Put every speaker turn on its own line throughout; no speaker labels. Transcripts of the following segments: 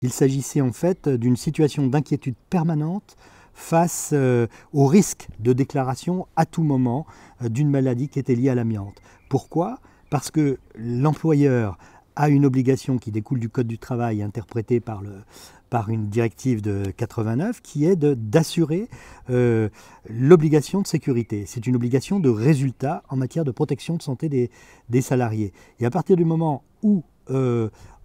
Il s'agissait en fait d'une situation d'inquiétude permanente face au risque de déclaration à tout moment d'une maladie qui était liée à l'amiante. Pourquoi? Parce que l'employeur a une obligation qui découle du Code du travail interprétée par une directive de 89 qui est d'assurer l'obligation de sécurité. C'est une obligation de résultat en matière de protection de santé des salariés. Et à partir du moment où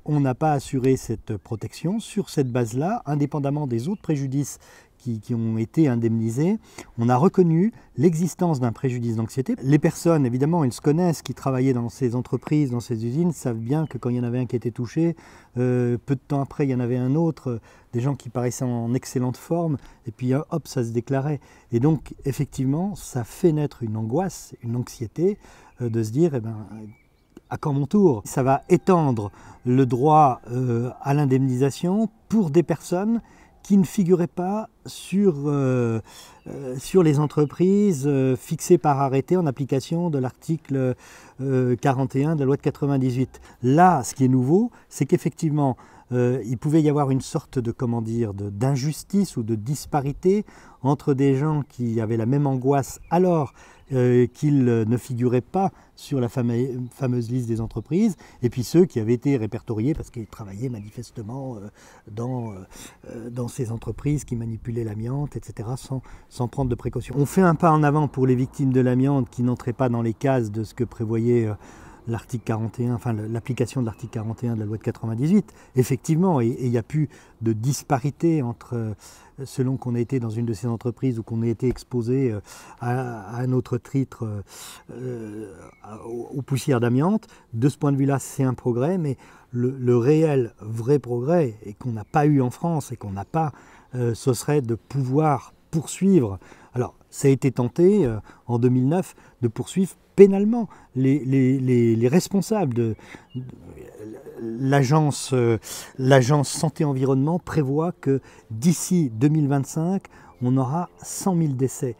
on n'a pas assuré cette protection, sur cette base-là, indépendamment des autres préjudices qui ont été indemnisés, on a reconnu l'existence d'un préjudice d'anxiété. Les personnes, évidemment, ils se connaissent, qui travaillaient dans ces entreprises, dans ces usines, savent bien que quand il y en avait un qui était touché, peu de temps après, il y en avait un autre, des gens qui paraissaient en excellente forme, et puis hop, ça se déclarait. Et donc, effectivement, ça fait naître une angoisse, une anxiété, de se dire, eh ben, à quand mon tour? Ça va étendre le droit à l'indemnisation pour des personnes qui ne figuraient pas sur les entreprises fixées par arrêté en application de l'article 41 de la loi de 98. Là, ce qui est nouveau, c'est qu'effectivement, il pouvait y avoir une sorte de, comment dire, d'injustice ou de disparité entre des gens qui avaient la même angoisse alors qu'ils ne figuraient pas sur la fameuse liste des entreprises, et puis ceux qui avaient été répertoriés parce qu'ils travaillaient manifestement dans ces entreprises qui manipulaient l'amiante, etc., sans prendre de précautions. On fait un pas en avant pour les victimes de l'amiante qui n'entraient pas dans les cases de ce que prévoyait l'article 41, enfin l'application de l'article 41 de la loi de 98, effectivement, et il n'y a plus de disparité entre selon qu'on a été dans une de ces entreprises ou qu'on a été exposé à un autre titre aux poussières d'amiante. De ce point de vue-là, c'est un progrès, mais le réel, vrai progrès, et qu'on n'a pas eu en France et qu'on n'a pas, ce serait de pouvoir poursuivre. Alors, ça a été tenté en 2009 de poursuivre pénalement les responsables de l'agence santé-environnement prévoit que d'ici 2025, on aura 100 000 décès